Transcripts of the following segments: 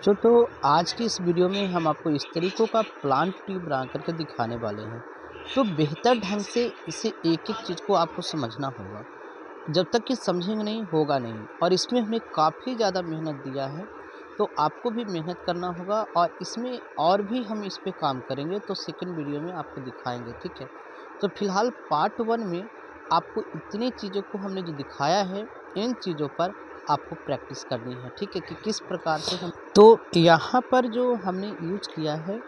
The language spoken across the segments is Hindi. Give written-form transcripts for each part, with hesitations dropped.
बच्चों, तो आज की इस वीडियो में हम आपको इस तरीकों का प्लांट ट्री बना करके दिखाने वाले हैं। तो बेहतर ढंग से इसे एक एक चीज़ को आपको समझना होगा। जब तक कि समझेंगे नहीं होगा नहीं, और इसमें हमने काफ़ी ज़्यादा मेहनत दिया है। तो आपको भी मेहनत करना होगा, और इसमें और भी हम इस पे काम करेंगे तो सेकंड वीडियो में आपको दिखाएंगे, ठीक है। तो फिलहाल पार्ट वन में आपको इतनी चीज़ों को हमने जो दिखाया है, इन चीज़ों पर आपको प्रैक्टिस करनी है, ठीक है, कि किस प्रकार से हम। तो यहाँ पर जो हमने यूज किया है,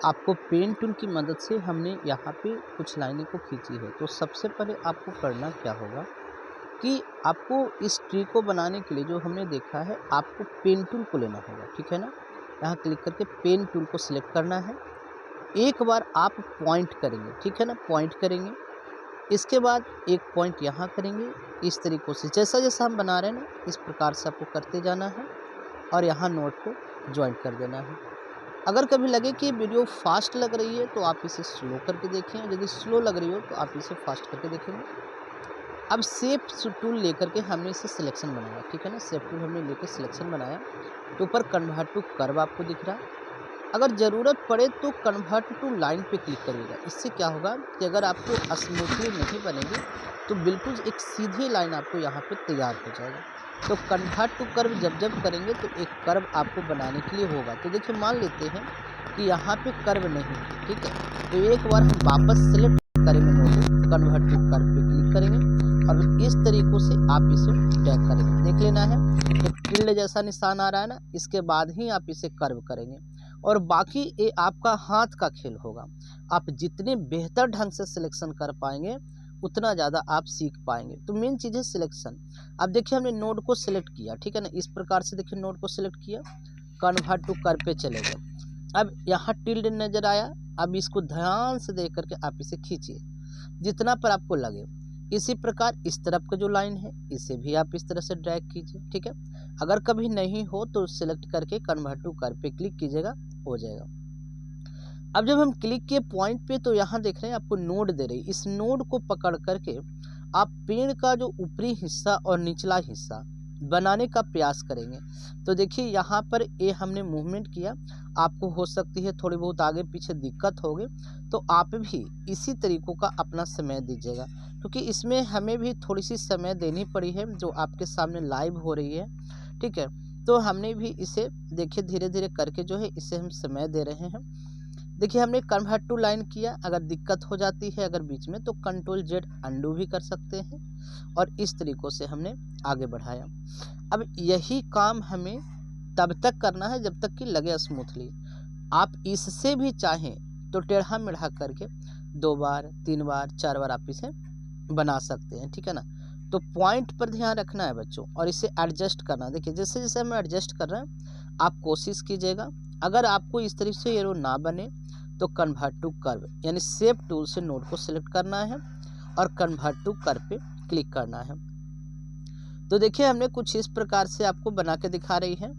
आपको पेन टूल की मदद से हमने यहाँ पे कुछ लाइनें को खींची है। तो सबसे पहले आपको करना क्या होगा कि आपको इस ट्री को बनाने के लिए जो हमने देखा है, आपको पेन टूल को लेना होगा, ठीक है ना। यहाँ क्लिक करके पेन टूल को सिलेक्ट करना है। एक बार आप पॉइंट करेंगे, ठीक है ना, पॉइंट करेंगे। इसके बाद एक पॉइंट यहाँ करेंगे। इस तरीक़ों से जैसा जैसा हम बना रहे हैं ना, इस प्रकार से आपको करते जाना है और यहाँ नोट को ज्वाइन कर देना है। अगर कभी लगे कि वीडियो फास्ट लग रही है तो आप इसे स्लो करके देखें, यदि स्लो लग रही हो तो आप इसे फास्ट करके देखेंगे। अब शेप टूल लेकर के हमने इसे सिलेक्शन बनाया, ठीक है ना। शेप टूल हमने लेकर सिलेक्शन बनाया, तो ऊपर कन्वर्ट टू कर्व आपको दिख रहा है। अगर ज़रूरत पड़े तो कन्वर्ट टू लाइन पे क्लिक करिएगा। इससे क्या होगा कि अगर आपको स्मूथली नहीं बनेगी तो बिल्कुल एक सीधी लाइन आपको यहाँ पे तैयार हो जाएगा। तो कन्वर्ट टू कर्व जब करेंगे तो एक कर्व आपको बनाने के लिए होगा। तो देखिए, मान लेते हैं कि यहाँ पे कर्व नहीं है, ठीक है। तो एक बार हम वापस सेलेक्ट करेंगे नोट को, कन्वर्ट टू कर्व पे क्लिक करेंगे और इस तरीक़ों से आप इसे ड्रैग करेंगे। देख लेना है, एक टिल्ड जैसा निशान आ रहा है ना, इसके बाद ही आप इसे कर्व करेंगे। और बाकी ये आपका हाथ का खेल होगा। आप जितने बेहतर ढंग से सिलेक्शन कर पाएंगे उतना ज़्यादा आप सीख पाएंगे। तो मेन चीज़ है सिलेक्शन। अब देखिए, हमने नोड को सिलेक्ट किया, ठीक है ना। इस प्रकार से देखिए, नोड को सिलेक्ट किया, कन्वर्ट टू कर्व पे चले गए। अब यहाँ टिल्ड नज़र आया। अब इसको ध्यान से देख करके आप इसे खींचिए जितना पर आपको लगे। इसी प्रकार इस तरफ का जो लाइन है, इसे भी आप इस तरह से ड्रैग कीजिए, ठीक है। अगर कभी नहीं हो तो सिलेक्ट करके कन्वर्ट टू कर्व पे क्लिक कीजिएगा, हो जाएगा। अब जब हम क्लिक किए पॉइंट पे तो यहाँ देख रहे हैं आपको नोड दे रही। इस नोड को पकड़ करके आप पेड़ का जो ऊपरी हिस्सा और निचला हिस्सा बनाने का प्रयास करेंगे। तो देखिए, यहाँ पर ये हमने मूवमेंट किया। आपको हो सकती है थोड़ी बहुत आगे पीछे दिक्कत होगी, तो आप भी इसी तरीक़ों का अपना समय दीजिएगा, क्योंकि इसमें हमें भी थोड़ी सी समय देनी पड़ी है जो आपके सामने लाइव हो रही है, ठीक है। तो हमने भी इसे देखिए धीरे धीरे करके जो है इसे हम समय दे रहे हैं। देखिए, हमने कन्वर्ट टू लाइन किया। अगर दिक्कत हो जाती है अगर बीच में, तो कंट्रोल जेड अंडू भी कर सकते हैं, और इस तरीक़ों से हमने आगे बढ़ाया। अब यही काम हमें तब तक करना है जब तक कि लगे स्मूथली। आप इससे भी चाहें तो टेढ़ा मेढ़ा करके 2 बार 3 बार 4 बार आप इसे बना सकते हैं, ठीक है ना। तो पॉइंट पर ध्यान रखना है बच्चों, और इसे एडजस्ट करना। देखिए, जैसे जैसे हम एडजस्ट कर रहे हैं आप कोशिश कीजिएगा। अगर आपको इस तरीके से एरो ना बने तो कन्वर्ट टू कर्व यानी शेप टूल से नोड को सिलेक्ट करना है और कन्वर्ट टू कर्व पे क्लिक करना है। तो देखिए, हमने कुछ इस प्रकार से आपको बना के दिखा रही है।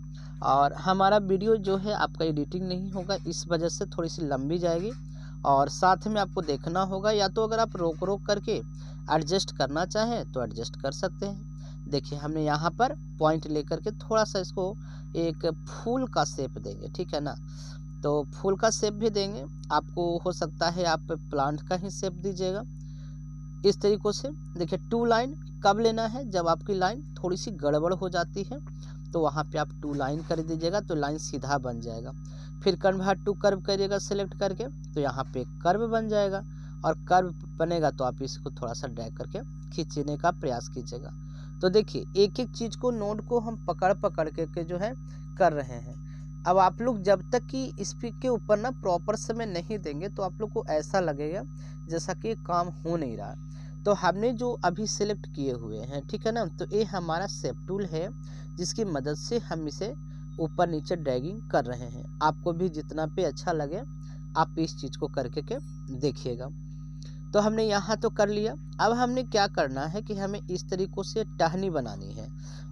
और हमारा वीडियो जो है आपका एडिटिंग नहीं होगा, इस वजह से थोड़ी सी लंबी जाएगी। और साथ में आपको देखना होगा, या तो अगर आप रोक रोक करके एडजस्ट करना चाहें तो एडजस्ट कर सकते हैं। देखिए, हमने यहाँ पर पॉइंट लेकर के थोड़ा सा इसको एक फूल का शेप देंगे, ठीक है ना। तो फूल का शेप भी देंगे। आपको हो सकता है आप प्लांट का ही शेप दीजिएगा इस तरीक़ों से। देखिए, टू लाइन कब लेना है, जब आपकी लाइन थोड़ी सी गड़बड़ हो जाती है तो वहाँ पे आप टू लाइन कर दीजिएगा, तो लाइन सीधा बन जाएगा। फिर कन्वर्ट टू कर्व करिएगा सिलेक्ट करके, तो यहाँ पे कर्व बन जाएगा। और कर्व बनेगा तो आप इसको थोड़ा सा ड्रैग करके खींचने का प्रयास कीजिएगा। तो देखिए, एक एक चीज़ को नोड को हम पकड़ पकड़ के जो है कर रहे हैं। अब आप लोग जब तक कि इस के ऊपर ना प्रॉपर समय नहीं देंगे तो आप लोग को ऐसा लगेगा जैसा कि काम हो नहीं रहा। तो हमने जो अभी सिलेक्ट किए हुए हैं, ठीक है ना, तो ये हमारा शेप टूल है जिसकी मदद से हम इसे ऊपर नीचे ड्रैगिंग कर रहे हैं। आपको भी जितना पे अच्छा लगे आप इस चीज़ को करके के देखिएगा। तो हमने यहाँ तो कर लिया। अब हमने क्या करना है कि हमें इस तरीक़ों से टहनी बनानी है।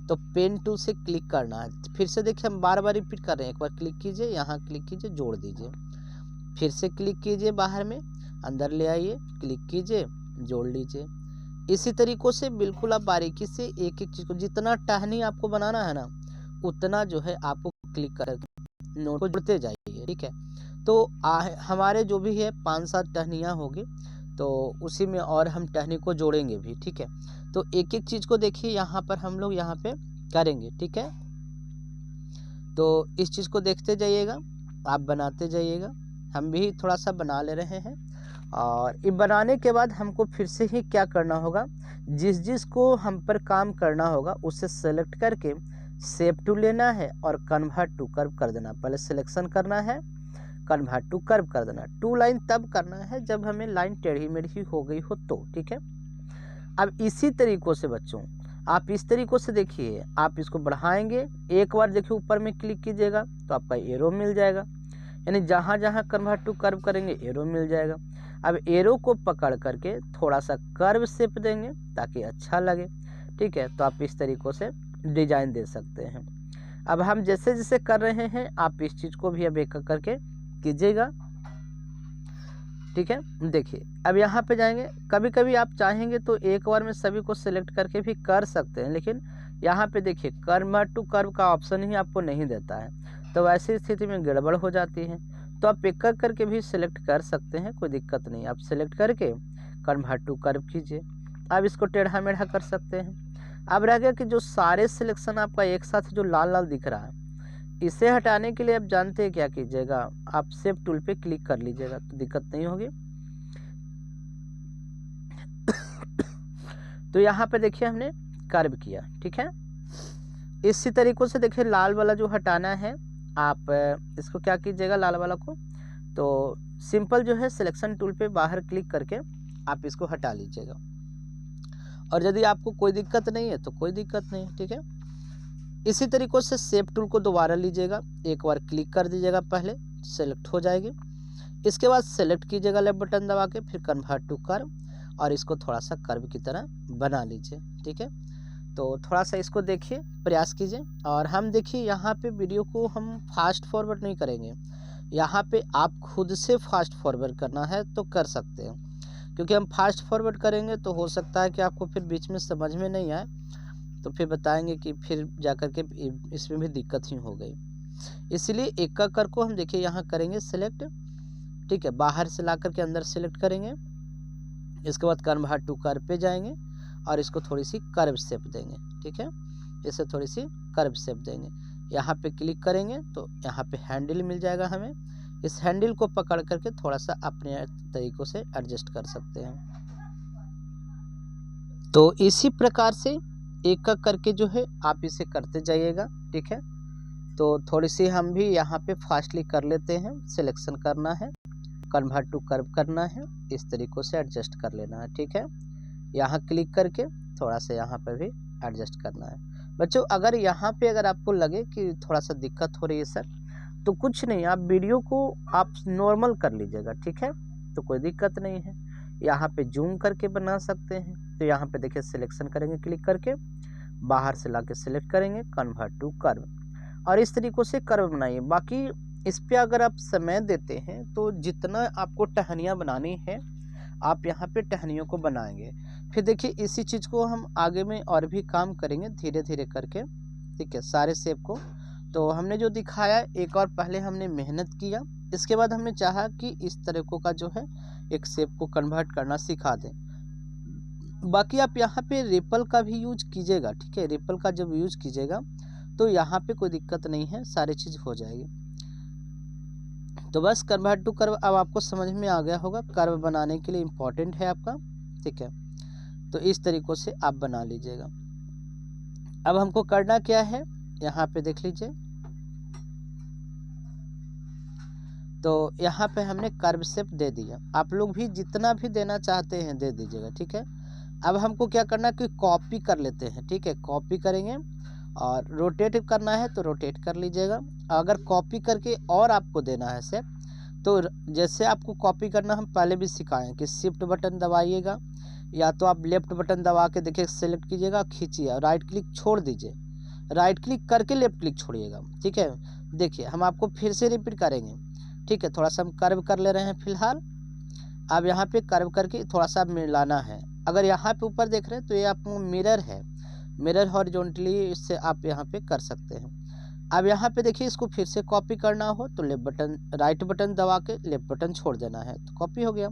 तो पेन टूल से क्लिक करना है। फिर से देखिए, हम बार बार रिपीट कर रहे हैं। एक बार क्लिक कीजिए, यहाँ क्लिक कीजिए, जोड़ दीजिए, फिर से क्लिक कीजिए, बाहर में अंदर ले आइए, क्लिक कीजिए, जोड़ लीजिए। इसी तरीक़ों से बिल्कुल आप बारीकी से एक एक चीज़ को, जितना टहनी आपको बनाना है ना उतना जो है आपको क्लिक कर नोट को जोड़ते जाइए, ठीक है। तो हमारे जो भी है 5-7 टहनियाँ होगी, तो उसी में और हम टहनी को जोड़ेंगे भी, ठीक है। तो एक एक चीज़ को देखिए यहाँ पर हम लोग यहाँ पे करेंगे, ठीक है। तो इस चीज़ को देखते जाइएगा, आप बनाते जाइएगा, हम भी थोड़ा सा बना ले रहे हैं। और ये बनाने के बाद हमको फिर से ही क्या करना होगा, जिस जिस को हम पर काम करना होगा उसे सेलेक्ट करके शेप टूल लेना है और कन्वर्ट टू कर्व कर देना। पहले सिलेक्शन करना है, कन्वर्ट टू कर्व कर देना। 2 लाइन तब करना है जब हमें लाइन टेढ़ी मेढ़ी हो गई हो तो, ठीक है। अब इसी तरीक़ों से बच्चों आप इस तरीक़ों से देखिए, आप इसको बढ़ाएंगे, एक बार देखिए ऊपर में क्लिक कीजिएगा तो आपका एरो मिल जाएगा, यानी जहाँ जहाँ कन्वर्ट टू कर्व करेंगे एरो मिल जाएगा। अब एरो को पकड़ करके थोड़ा सा कर्व शेप देंगे ताकि अच्छा लगे, ठीक है। तो आप इस तरीक़ों से डिजाइन दे सकते हैं। अब हम जैसे जैसे कर रहे हैं आप इस चीज़ को भी अब एक करके कीजिएगा, ठीक है। देखिए अब यहाँ पे जाएंगे, कभी कभी आप चाहेंगे तो एक बार में सभी को सिलेक्ट करके भी कर सकते हैं, लेकिन यहाँ पे देखिए कन्वर्ट टू कर्व का ऑप्शन ही आपको नहीं देता है, तो ऐसी स्थिति में गड़बड़ हो जाती है। तो आप एक करके भी सिलेक्ट कर सकते हैं, कोई दिक्कत नहीं। आप सिलेक्ट करके कन्वर्ट टू कर्व कीजिए, आप इसको टेढ़ा मेढ़ा कर सकते हैं। अब रह गया कि जो सारे सिलेक्शन आपका एक साथ जो लाल लाल दिख रहा है, इसे हटाने के लिए आप जानते हैं क्या कीजिएगा, आप शेप टूल पे क्लिक कर लीजिएगा तो दिक्कत नहीं होगी। तो यहाँ पे देखिए हमने कर्व किया, ठीक है। इसी तरीक़ों से देखिए लाल वाला जो हटाना है, आप इसको क्या कीजिएगा, लाल वाला को तो सिंपल जो है सिलेक्शन टूल पे बाहर क्लिक करके आप इसको हटा लीजिएगा। और यदि आपको कोई दिक्कत नहीं है तो कोई दिक्कत नहीं, ठीक है। इसी तरीक़ों से शेप टूल को दोबारा लीजिएगा, एक बार क्लिक कर दीजिएगा, पहले सेलेक्ट हो जाएगी। इसके बाद सेलेक्ट कीजिएगा लेफ्ट बटन दबा के, फिर कन्वर्ट टू कर्व, और इसको थोड़ा सा कर्व की तरह बना लीजिए, ठीक है। तो थोड़ा सा इसको देखिए, प्रयास कीजिए। और हम देखिए यहाँ पे वीडियो को हम फास्ट फॉरवर्ड नहीं करेंगे, यहाँ पे आप खुद से फास्ट फॉरवर्ड करना है तो कर सकते हैं, क्योंकि हम फास्ट फॉरवर्ड करेंगे तो हो सकता है कि आपको फिर बीच में समझ में नहीं आए, तो फिर बताएंगे कि फिर जाकर के इसमें भी दिक्कत ही हो गई। इसलिए एक कर को हम देखिए यहाँ करेंगे सिलेक्ट, ठीक है। बाहर से ला करके अंदर सेलेक्ट करेंगे, इसके बाद कन्वर्ट टू कर्व पे जाएंगे और इसको थोड़ी सी कर्व शेप देंगे, ठीक है। इसे थोड़ी सी कर्व शेप देंगे, यहाँ पे क्लिक करेंगे तो यहाँ पे हैंडल मिल जाएगा हमें, इस हैंडल को पकड़ करके थोड़ा सा अपने तरीक़ों से एडजस्ट कर सकते हैं। तो इसी प्रकार से एक करके जो है आप इसे करते जाइएगा, ठीक है। तो थोड़ी सी हम भी यहाँ पे फास्टली कर लेते हैं, सिलेक्शन करना है, कन्वर्ट टू कर्व करना है, इस तरीक़ों से एडजस्ट कर लेना है, ठीक है। यहाँ क्लिक करके थोड़ा सा यहाँ पर भी एडजस्ट करना है। बच्चों अगर यहाँ पे अगर आपको लगे कि थोड़ा सा दिक्कत हो रही है सर, तो कुछ नहीं, आप वीडियो को आप नॉर्मल कर लीजिएगा, ठीक है, तो कोई दिक्कत नहीं है। यहाँ पे जूम करके बना सकते हैं, तो यहाँ पे देखिए सिलेक्शन करेंगे, क्लिक करके बाहर से ला के सिलेक्ट करेंगे, कन्वर्ट टू कर्व, और इस तरीक़ों से कर्व बनाइए। बाकी इस पे अगर आप समय देते हैं तो जितना आपको टहनियाँ बनानी है आप यहाँ पे टहनियों को बनाएंगे। फिर देखिए इसी चीज़ को हम आगे में और भी काम करेंगे धीरे धीरे करके, ठीक है, सारे शेप को। तो हमने जो दिखाया एक और पहले हमने मेहनत किया, इसके बाद हमने चाहा कि इस तरीक़ों का जो है एक शेप को कन्वर्ट करना सिखा दें। बाकी आप यहाँ पे रिपल का भी यूज कीजिएगा, ठीक है। रिपल का जब यूज कीजिएगा तो यहाँ पे कोई दिक्कत नहीं है, सारी चीज़ हो जाएगी। तो बस कन्वर्ट टू कर्व अब आपको समझ में आ गया होगा, कर्व बनाने के लिए इम्पोर्टेंट है आपका, ठीक है। तो इस तरीक़ों से आप बना लीजिएगा। अब हमको करना क्या है, यहाँ पे देख लीजिए, तो यहाँ पे हमने कर्व शेप दे दिया, आप लोग भी जितना भी देना चाहते हैं दे दीजिएगा, ठीक है। अब हमको क्या करना है कि कॉपी कर लेते हैं, ठीक है। कॉपी करेंगे और रोटेट करना है तो रोटेट कर लीजिएगा। अगर कॉपी करके और आपको देना है शेप, तो जैसे आपको कॉपी करना हम पहले भी सिखाएं कि शिफ्ट बटन दबाइएगा, या तो आप लेफ्ट बटन दबा के देखिए सेलेक्ट कीजिएगा, खींचिए, राइट क्लिक छोड़ दीजिए, राइट क्लिक करके लेफ्ट क्लिक छोड़िएगा, ठीक है। देखिए हम आपको फिर से रिपीट करेंगे, ठीक है। थोड़ा सा हम कर्व कर ले रहे हैं फिलहाल। अब यहाँ पे कर्व करके थोड़ा सा मिलाना है। अगर यहाँ पे ऊपर देख रहे हैं तो ये आपको मिरर है, मिरर हॉरिजॉन्टली इससे आप यहाँ पे कर सकते हैं। अब यहाँ पे देखिए इसको फिर से कॉपी करना हो तो लेफ्ट बटन राइट बटन दबा के लेफ्ट बटन छोड़ देना है तो कॉपी हो गया।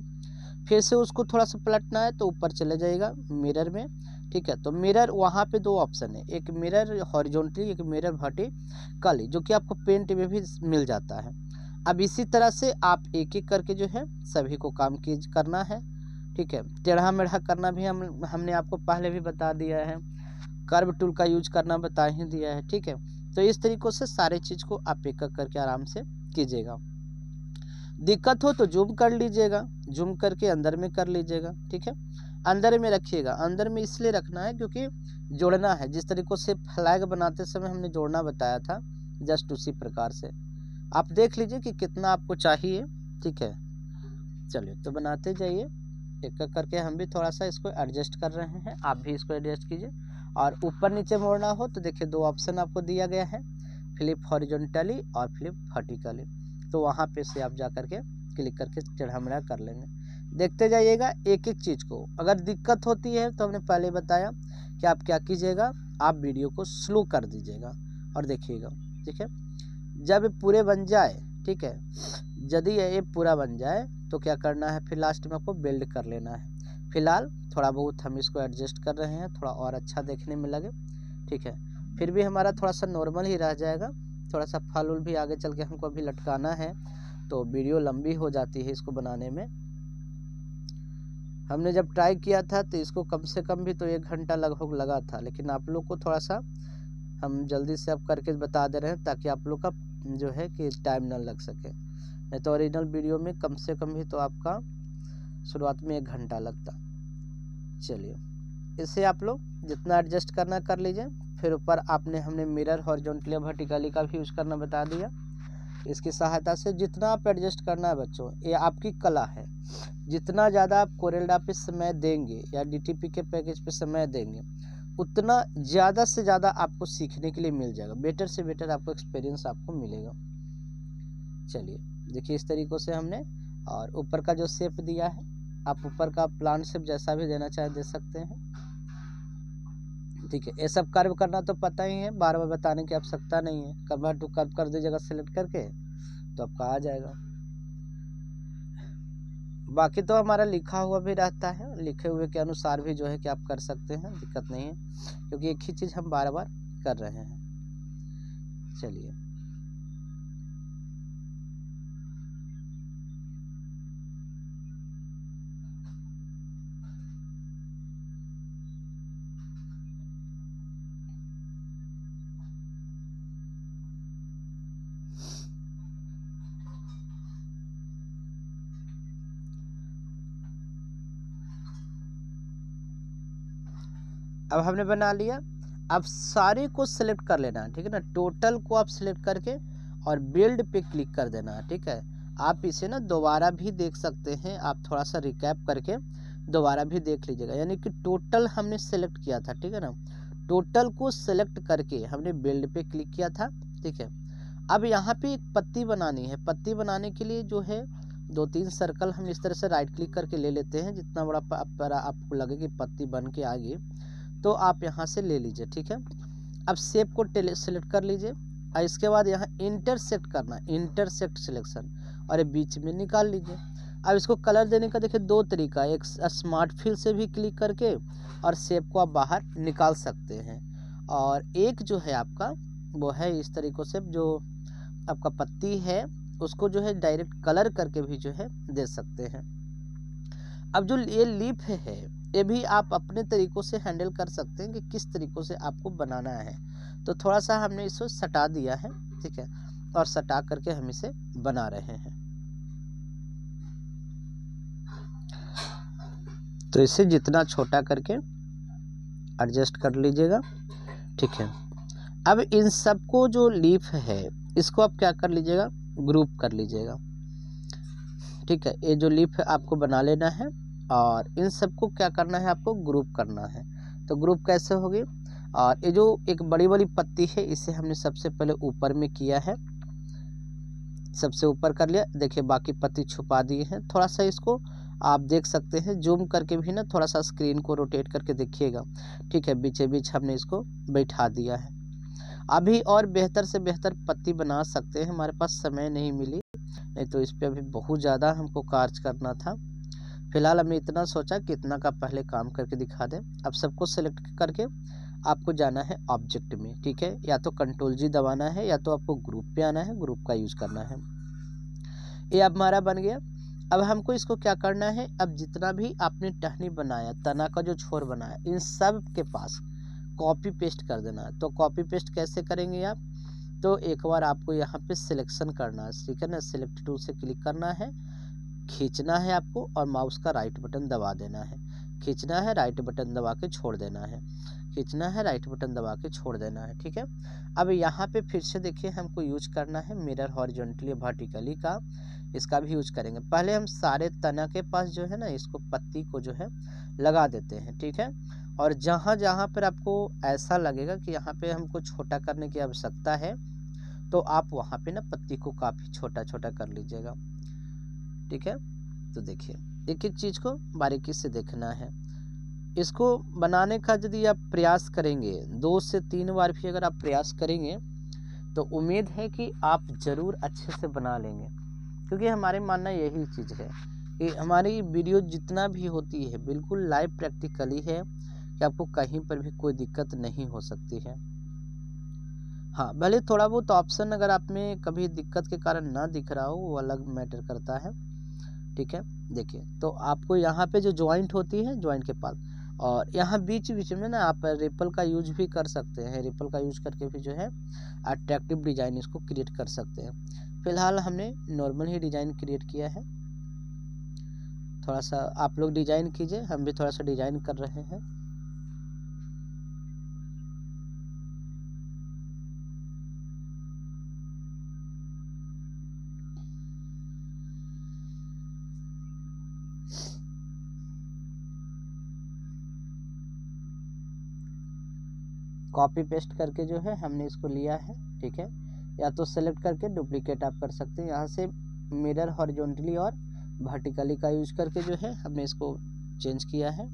फिर से उसको थोड़ा सा पलटना है तो ऊपर चले जाइएगा मिरर में, ठीक है। तो मिरर वहाँ पे दो ऑप्शन है, एक मिरर हॉरिजॉन्टली, एक मिरर वर्टिकली, जो कि आपको पेंट में भी मिल जाता है। अब इसी तरह से आप एक एक करके जो है सभी को काम करना है, ठीक है। टेढ़ा मेढ़ा करना भी हमने आपको पहले भी बता दिया है, कर्व टूल का यूज करना बता ही दिया है, ठीक है। तो इस तरीक़ों से सारे चीज़ को आप एक एक करके आराम से कीजिएगा। दिक्कत हो तो जूम कर लीजिएगा, जूम करके अंदर में कर लीजिएगा, ठीक है। अंदर में रखिएगा, अंदर में इसलिए रखना है क्योंकि जोड़ना है, जिस तरीक़ों से फ्लैग बनाते समय हमने जोड़ना बताया था, जस्ट उसी प्रकार से आप देख लीजिए कि कितना आपको चाहिए, ठीक है। चलिए तो बनाते जाइए एक एक करके, हम भी थोड़ा सा इसको एडजस्ट कर रहे हैं, आप भी इसको एडजस्ट कीजिए। और ऊपर नीचे मोड़ना हो तो देखिए दो ऑप्शन आपको दिया गया है, फ्लिप हॉरिजॉन्टली और फ्लिप वर्टिकली, तो वहाँ पे से आप जा करके क्लिक करके टेढ़ा मेढ़ा कर लेंगे। देखते जाइएगा एक एक चीज़ को। अगर दिक्कत होती है तो हमने पहले बताया कि आप क्या कीजिएगा, आप वीडियो को स्लो कर दीजिएगा और देखिएगा, ठीक है। जब ये पूरे बन जाए, ठीक है, यदि ये पूरा बन जाए तो क्या करना है, फिर लास्ट में आपको बिल्ड कर लेना है। फिलहाल थोड़ा बहुत हम इसको एडजस्ट कर रहे हैं, थोड़ा और अच्छा देखने में लगे, ठीक है। फिर भी हमारा थोड़ा सा नॉर्मल ही रह जाएगा, थोड़ा सा फल उल भी आगे चल के हमको अभी लटकाना है, तो वीडियो लंबी हो जाती है इसको बनाने में। हमने जब ट्राई किया था तो इसको कम से कम भी तो 1 घंटा लगभग लगा था, लेकिन आप लोग को थोड़ा सा हम जल्दी से अब करके बता दे रहे हैं ताकि आप लोग का जो है कि टाइम ना लग सके। नहीं तो ओरिजिनल वीडियो में कम से कम भी तो आपका शुरुआत में 1 घंटा लगता। चलिए इससे आप लोग जितना एडजस्ट करना कर लीजिए। फिर ऊपर हमने मिरर हॉरिजॉन्टली वर्टिकली का भी यूज़ करना बता दिया। इसकी सहायता से जितना आप एडजस्ट करना है बच्चों, ये आपकी कला है। जितना ज़्यादा आप कोरेल्ड्रा पे समय देंगे या DTP के पैकेज पे समय देंगे, उतना ज़्यादा से ज़्यादा आपको सीखने के लिए मिल जाएगा, बेटर से बेटर आपको एक्सपीरियंस आपको मिलेगा। चलिए देखिए इस तरीक़ों से हमने, और ऊपर का जो शेप दिया है, आप ऊपर का प्लान शेप जैसा भी देना चाहे दे सकते हैं, ठीक है। ये सब कर्व करना तो पता ही है, बार बार बताने की आवश्यकता नहीं है। कन्वर्ट टू कर्व कर दीजिएगा सेलेक्ट करके तो आपका आ जाएगा। बाकी तो हमारा लिखा हुआ भी रहता है, लिखे हुए के अनुसार भी जो है कि आप कर सकते हैं, दिक्कत नहीं है, क्योंकि एक ही चीज़ हम बार बार कर रहे हैं। चलिए अब हमने बना लिया। अब सारे को सिलेक्ट कर लेना है, ठीक है ना। टोटल को आप सिलेक्ट करके और बिल्ड पे क्लिक कर देना है, ठीक है। आप इसे ना दोबारा भी देख सकते हैं, आप थोड़ा सा रिकैप करके दोबारा भी देख लीजिएगा। यानी कि टोटल हमने सेलेक्ट किया था, ठीक है ना। टोटल को सिलेक्ट करके हमने बिल्ड पे क्लिक किया था, ठीक है। अब यहाँ पे एक पत्ती बनानी है। पत्ती बनाने के लिए जो है 2-3 सर्कल हम इस तरह से राइट क्लिक करके ले लेते हैं। जितना बड़ा आपको लगे कि पत्ती बन के आ गई तो आप यहाँ से ले लीजिए, ठीक है। अब शेप को सेलेक्ट कर लीजिए और इसके बाद यहाँ इंटरसेक्ट करना, इंटरसेक्ट सिलेक्शन, और ये बीच में निकाल लीजिए। अब इसको कलर देने का देखिए 2 तरीका, एक स्मार्ट फिल से भी क्लिक करके और शेप को आप बाहर निकाल सकते हैं, और एक जो है आपका वो है इस तरीक़ों से, जो आपका पत्ती है उसको जो है डायरेक्ट कलर करके भी जो है दे सकते हैं। अब जो ये लीफ है ये भी आप अपने तरीक़ों से हैंडल कर सकते हैं कि किस तरीक़ों से आपको बनाना है। तो थोड़ा सा हमने इसको सटा दिया है, ठीक है, और सटा करके हम इसे बना रहे हैं। तो इसे जितना छोटा करके एडजस्ट कर लीजिएगा, ठीक है। अब इन सबको जो लीफ है इसको आप क्या कर लीजिएगा, ग्रुप कर लीजिएगा, ठीक है। ये जो लीफ है आपको बना लेना है और इन सबको क्या करना है, आपको ग्रुप करना है। तो ग्रुप कैसे होगी, और ये जो एक बड़ी बड़ी पत्ती है इसे हमने सबसे पहले ऊपर में किया है, सबसे ऊपर कर लिया। देखिए बाकी पत्ती छुपा दिए हैं। थोड़ा सा इसको आप देख सकते हैं जूम करके भी ना, थोड़ा सा स्क्रीन को रोटेट करके देखिएगा, ठीक है। बीचे बीच हमने इसको बैठा दिया है। अभी और बेहतर से बेहतर पत्ती बना सकते हैं, हमारे पास समय नहीं मिली, नहीं तो इस पे अभी बहुत ज़्यादा हमको कार्य करना था। फिलहाल हमने इतना सोचा कि इतना का पहले काम करके दिखा दें। अब सबको सेलेक्ट करके आपको जाना है ऑब्जेक्ट में, ठीक है, या तो कंट्रोल जी दबाना है या तो आपको ग्रुप पे आना है, ग्रुप का यूज़ करना है। ये अब हमारा बन गया। अब हमको इसको क्या करना है, अब जितना भी आपने टहनी बनाया, तना का जो छोर बनाया, इन सब के पास कॉपी पेस्ट कर देना है। तो कॉपी पेस्ट कैसे करेंगे आप, तो एक बार आपको यहाँ पे सिलेक्शन करना है, ठीक है ना, सिलेक्ट टूल से क्लिक करना है, खींचना है आपको और माउस का राइट बटन दबा देना है, खींचना है, राइट बटन दबा के छोड़ देना है, खींचना है, राइट बटन दबा के छोड़ देना है, ठीक है। अब यहाँ पे फिर से देखिए हमको यूज करना है मिरर हॉरिजॉन्टली वर्टिकली का, इसका भी यूज करेंगे। पहले हम सारे तना के पास जो है ना, इसको पत्ती को जो है लगा देते हैं, ठीक है। और जहाँ जहाँ पर आपको ऐसा लगेगा कि यहाँ पे हमको छोटा करने की आवश्यकता है, तो आप वहाँ पे ना पत्ती को काफ़ी छोटा छोटा कर लीजिएगा, ठीक है। तो देखिए एक एक चीज़ को बारीकी से देखना है। इसको बनाने का यदि आप प्रयास करेंगे, 2 से 3 बार भी अगर आप प्रयास करेंगे, तो उम्मीद है कि आप ज़रूर अच्छे से बना लेंगे। क्योंकि हमारे मानना यही चीज़ है कि हमारी वीडियो जितना भी होती है बिल्कुल लाइव प्रैक्टिकली है, कि आपको कहीं पर भी कोई दिक्कत नहीं हो सकती है। हाँ, भले थोड़ा बहुत ऑप्शन अगर आप में कभी दिक्कत के कारण ना दिख रहा हो, वो अलग मैटर करता है, ठीक है। देखिए तो आपको यहाँ पे जो जॉइंट होती है, जॉइंट के पास, और यहाँ बीच बीच में ना आप रिपल का यूज भी कर सकते हैं, रिपल का यूज करके भी जो है अट्रैक्टिव डिजाइन इसको क्रिएट कर सकते हैं। फिलहाल हमने नॉर्मल ही डिजाइन क्रिएट किया है। थोड़ा सा आप लोग डिजाइन कीजिए, हम भी थोड़ा सा डिजाइन कर रहे हैं। कॉपी पेस्ट करके जो है हमने इसको लिया है, ठीक है। या तो सेलेक्ट करके डुप्लीकेट आप कर सकते हैं, यहाँ से मिरर हॉरिजॉन्टली और वर्टिकली का यूज करके जो है हमने इसको चेंज किया है।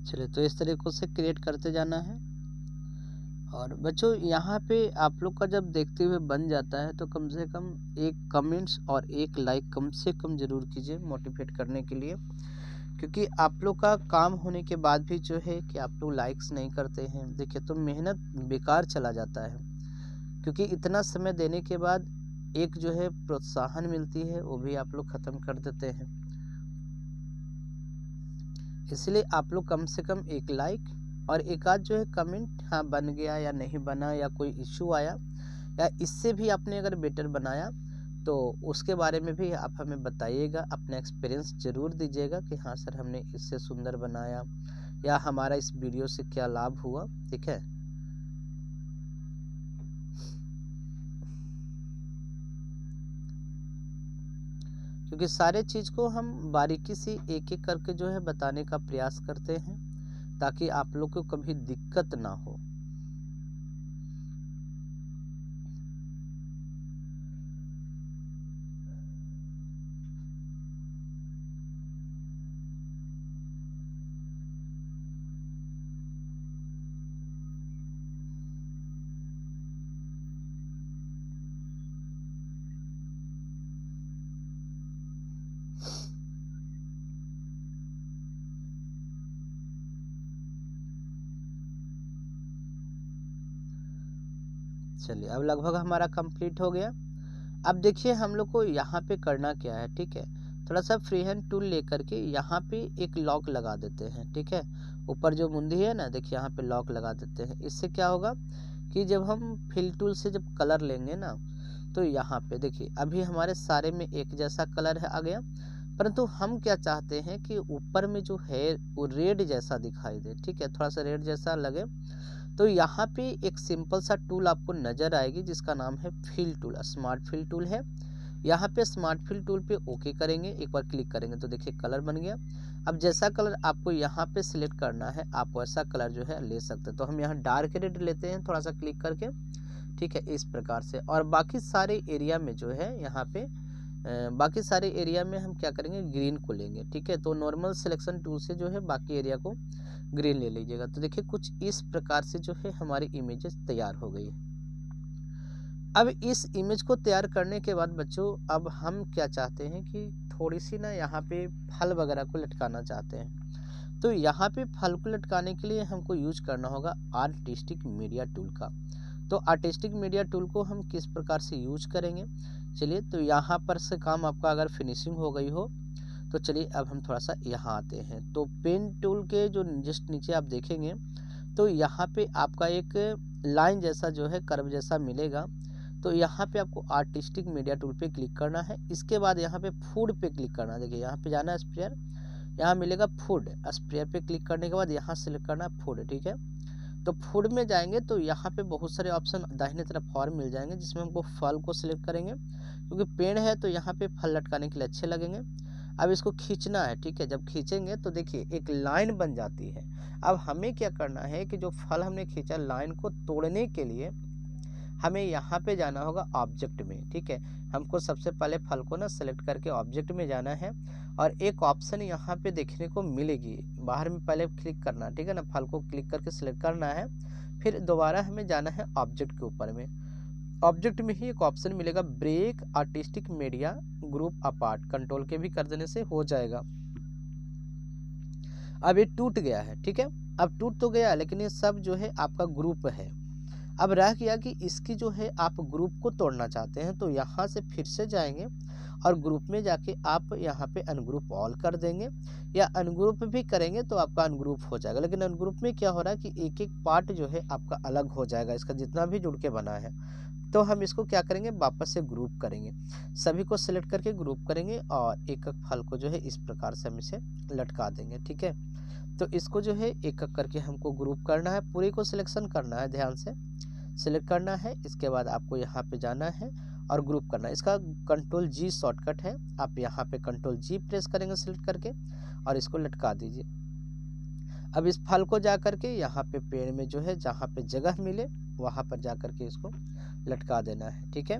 चलिए तो इस तरीके से क्रिएट करते जाना है। और बच्चों यहाँ पे आप लोग का जब देखते हुए बन जाता है, तो कम से कम एक कमेंट्स और एक लाइक कम से कम ज़रूर कीजिए मोटिवेट करने के लिए। क्योंकि आप लोग का काम होने के बाद भी जो है कि आप लोग लाइक्स नहीं करते हैं, देखिए तो मेहनत बेकार चला जाता है। क्योंकि इतना समय देने के बाद एक जो है प्रोत्साहन मिलती है, वो भी आप लोग ख़त्म कर देते हैं। इसलिए आप लोग कम से कम एक लाइक और एक आध जो है कमेंट, हाँ बन गया या नहीं बना या कोई इश्यू आया या इससे भी आपने अगर बेटर बनाया तो उसके बारे में भी आप हमें बताइएगा, अपना एक्सपीरियंस ज़रूर दीजिएगा कि हाँ सर हमने इससे सुंदर बनाया या हमारा इस वीडियो से क्या लाभ हुआ। ठीक है, क्योंकि सारे चीज़ को हम बारीकी से एक एक करके जो है बताने का प्रयास करते हैं ताकि आप लोग को कभी दिक्कत ना हो। चलिए अब लगभग हमारा कंप्लीट हो गया। अब देखिए हम लोग को यहाँ पे करना क्या है। ठीक है, थोड़ा सा फ्री हैंड टूल लेकर के यहाँ पे एक लॉक लगा देते हैं। ठीक है, ऊपर जो मुंदी है ना, देखिए यहाँ पे लॉक लगा देते हैं। इससे क्या होगा कि जब हम फिल टूल से जब कलर लेंगे ना, तो यहाँ पे देखिए अभी हमारे सारे में एक जैसा कलर है आ गया, परंतु हम क्या चाहते हैं कि ऊपर में जो है वो रेड जैसा दिखाई दे। ठीक है, थोड़ा सा रेड जैसा लगे। तो यहाँ पे एक सिंपल सा टूल आपको नज़र आएगी जिसका नाम है fill tool, smart fill tool है। यहाँ पे स्मार्ट फिल टूल पे ओके करेंगे, एक बार क्लिक करेंगे तो देखिए कलर बन गया। अब जैसा कलर आपको यहाँ पे सिलेक्ट करना है आप वैसा कलर जो है ले सकते हैं। तो हम यहाँ डार्क रेड लेते हैं थोड़ा सा क्लिक करके। ठीक है, इस प्रकार से। और बाकी सारे एरिया में जो है यहाँ पे बाकी सारे एरिया में हम क्या करेंगे, ग्रीन को लेंगे। ठीक है, तो नॉर्मल सिलेक्शन टूल से जो है बाकी एरिया को ग्रीन ले लीजिएगा। तो देखिए कुछ इस प्रकार से जो है हमारी इमेजेस तैयार हो गई है। अब इस इमेज को तैयार करने के बाद बच्चों अब हम क्या चाहते हैं कि थोड़ी सी ना यहाँ पे फल वगैरह को लटकाना चाहते हैं। तो यहाँ पे फल को लटकाने के लिए हमको यूज करना होगा आर्टिस्टिक मीडिया टूल का। तो आर्टिस्टिक मीडिया टूल को हम किस प्रकार से यूज करेंगे, चलिए तो यहाँ पर से काम आपका अगर फिनिशिंग हो गई हो तो चलिए अब हम थोड़ा सा यहाँ आते हैं। तो पेन टूल के जो जस्ट नीचे आप देखेंगे तो यहाँ पे आपका एक लाइन जैसा जो है कर्व जैसा मिलेगा। तो यहाँ पे आपको आर्टिस्टिक मीडिया टूल पे क्लिक करना है। इसके बाद यहाँ पे फूड पे क्लिक करना है। देखिए यहाँ पे जाना है स्प्रेयर, यहाँ मिलेगा फूड, स्प्रेयर पे क्लिक करने के बाद यहाँ सेलेक्ट करना है फूड। ठीक है, तो फूड में जाएंगे तो यहाँ पे बहुत सारे ऑप्शन दाहिने तरफ और मिल जाएंगे जिसमें हमको फल को सिलेक्ट करेंगे क्योंकि पेड़ है तो यहाँ पे फल लटकाने के लिए अच्छे लगेंगे। अब इसको खींचना है। ठीक है, जब खींचेंगे तो देखिए एक लाइन बन जाती है। अब हमें क्या करना है कि जो फल हमने खींचा लाइन को तोड़ने के लिए हमें यहाँ पे जाना होगा ऑब्जेक्ट में। ठीक है, हमको सबसे पहले फल को ना सेलेक्ट करके ऑब्जेक्ट में जाना है और एक ऑप्शन यहाँ पे देखने को मिलेगी, बाहर में पहले क्लिक करना। ठीक है ना, फल को क्लिक करके सिलेक्ट करना है, फिर दोबारा हमें जाना है ऑब्जेक्ट के ऊपर में। ऑब्जेक्ट में ही एक ऑप्शन मिलेगा break artistic media group apart, control के भी कर देने से हो जाएगा। अब ये टूट गया है। ठीक है, अब टूट तो गया लेकिन ये सब जो है आपका ग्रुप है। अब रह गया कि इसकी जो है आप ग्रुप को तोड़ना चाहते हैं तो यहाँ से फिर से जाएंगे और ग्रुप में जाके आप यहाँ पे अनग्रुप ऑल कर देंगे या अनग्रुप भी करेंगे तो आपका अनग्रुप हो जाएगा। लेकिन अनग्रुप में क्या हो रहा है कि एक एक पार्ट जो है आपका अलग हो जाएगा, इसका जितना भी जुड़ के बना है। तो हम इसको क्या करेंगे, वापस से ग्रुप करेंगे, सभी को सिलेक्ट करके ग्रुप करेंगे और एक एक फल को जो है इस प्रकार से हम इसे लटका देंगे। ठीक है, तो इसको जो है एक एक करके हमको ग्रुप करना है, पूरे को सिलेक्शन करना है, ध्यान से सिलेक्ट करना है। इसके बाद आपको यहाँ पे जाना है और ग्रुप करना है। इसका कंट्रोल जी शॉर्टकट है, आप यहाँ पे कंट्रोल जी प्रेस करेंगे सिलेक्ट करके और इसको लटका दीजिए। अब इस फल को जा करके यहाँ पे पेड़ में जो है जहाँ पे जगह मिले वहाँ पर जा करके इसको लटका देना है। ठीक है,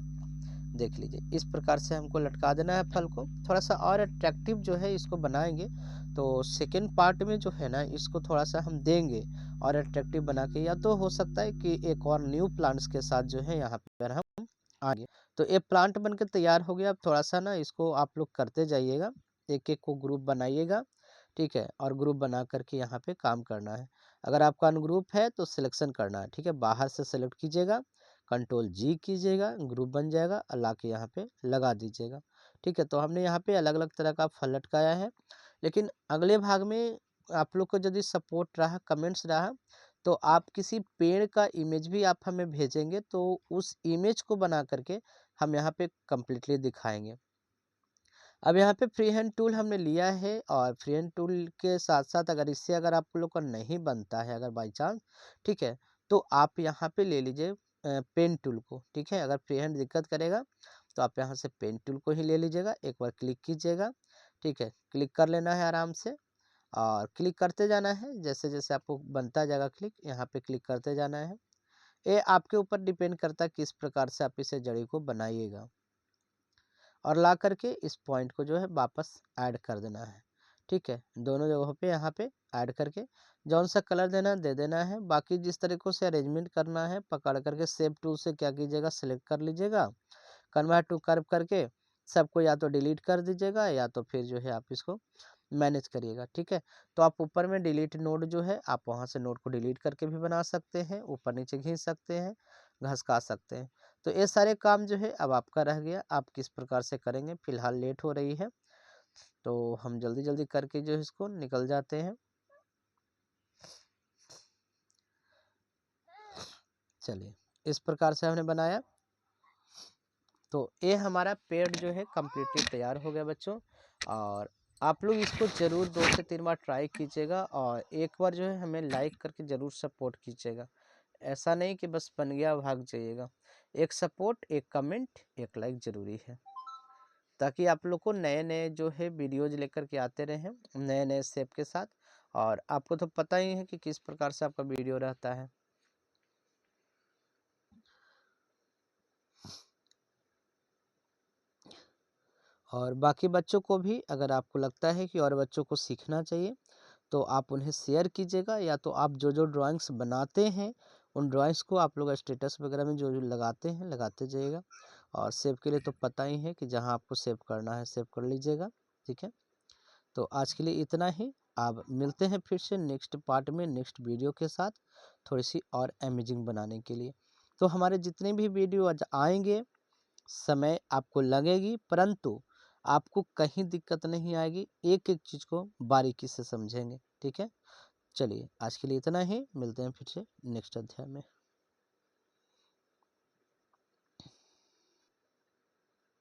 देख लीजिए इस प्रकार से हमको लटका देना है फल को। थोड़ा सा और अट्रैक्टिव जो है इसको बनाएंगे तो सेकेंड पार्ट में जो है ना इसको थोड़ा सा हम देंगे और अट्रैक्टिव बना के, या तो हो सकता है कि एक और न्यू प्लांट्स के साथ जो है यहाँ पर हम आगे। तो ये प्लांट बनकर तैयार हो गया। अब थोड़ा सा ना इसको आप लोग करते जाइएगा, एक एक को ग्रुप बनाइएगा। ठीक है, और ग्रुप बना करके यहाँ पे काम करना है। अगर आपका अनग्रुप है तो सिलेक्शन करना है। ठीक है, बाहर से सेलेक्ट कीजिएगा, कंट्रोल जी कीजिएगा, ग्रुप बन जाएगा, ला के यहाँ पे लगा दीजिएगा। ठीक है, तो हमने यहाँ पे अलग अलग तरह का फल लटकाया है। लेकिन अगले भाग में आप लोग को यदि सपोर्ट रहा, कमेंट्स रहा, तो आप किसी पेड़ का इमेज भी आप हमें भेजेंगे तो उस इमेज को बना करके हम यहाँ पे कंप्लीटली दिखाएंगे। अब यहाँ पे फ्री हैंड टूल हमने लिया है और फ्री हैंड टूल के साथ साथ अगर इससे अगर आप लोग का नहीं बनता है अगर बाई चांस, ठीक है, तो आप यहाँ पे ले लीजिए पेन टूल को। ठीक है, अगर फ्री हैंड दिक्कत करेगा तो आप यहाँ से पेन टूल को ही ले लीजिएगा, एक बार क्लिक कीजिएगा। ठीक है, क्लिक कर लेना है आराम से और क्लिक करते जाना है, जैसे जैसे आपको बनता जाएगा क्लिक, यहाँ पे क्लिक करते जाना है। ये आपके ऊपर डिपेंड करता है किस प्रकार से आप इसे जड़ी को बनाइएगा और ला करके इस पॉइंट को जो है वापस ऐड कर देना है। ठीक है, दोनों जगहों पे यहाँ पे ऐड करके जौन सा कलर देना दे देना है। बाकी जिस तरीक़ों से अरेंजमेंट करना है पकड़ करके शेप टूल से क्या कीजिएगा, सेलेक्ट कर लीजिएगा, कन्वर्ट टू कर्व करके सबको या तो डिलीट कर दीजिएगा या तो फिर जो है आप इसको मैनेज करिएगा। ठीक है, तो आप ऊपर में डिलीट नोड जो है आप वहाँ से नोड को डिलीट करके भी बना सकते हैं, ऊपर नीचे खींच सकते हैं, घसका सकते हैं। तो ये सारे काम जो है अब आपका रह गया, आप किस प्रकार से करेंगे। फिलहाल लेट हो रही है तो हम जल्दी जल्दी करके जो है इसको निकल जाते हैं। चलिए, इस प्रकार से हमने बनाया तो ये हमारा पेड़ जो है कम्प्लीटली तैयार हो गया बच्चों। और आप लोग इसको ज़रूर 2 से 3 बार ट्राई कीजिएगा और एक बार जो है हमें लाइक करके ज़रूर सपोर्ट कीजिएगा। ऐसा नहीं कि बस बन गया भाग जाइएगा। एक सपोर्ट, एक कमेंट, एक लाइक ज़रूरी है, ताकि आप लोग को नए-नए जो है वीडियोज़ लेकर के आते रहें, नए-नए शेप के साथ। और आपको तो पता ही है कि किस प्रकार से आपका वीडियो रहता है। और बाकी बच्चों को भी अगर आपको लगता है कि और बच्चों को सीखना चाहिए तो आप उन्हें शेयर कीजिएगा, या तो आप जो जो ड्राइंग्स बनाते हैं उन ड्राइंग्स को आप लोग स्टेटस वगैरह में जो जो लगाते हैं लगाते जाइएगा। और सेव के लिए तो पता ही है कि जहां आपको सेव करना है सेव कर लीजिएगा। ठीक है, तो आज के लिए इतना ही। आप मिलते हैं फिर से नेक्स्ट पार्ट में नेक्स्ट वीडियो के साथ, थोड़ी सी और अमेजिंग बनाने के लिए। तो हमारे जितने भी वीडियो आज आएंगे, समय आपको लगेगी परंतु आपको कहीं दिक्कत नहीं आएगी, एक एक चीज़ को बारीकी से समझेंगे। ठीक है, चलिए आज के लिए इतना ही, मिलते हैं फिर से नेक्स्ट अध्याय में।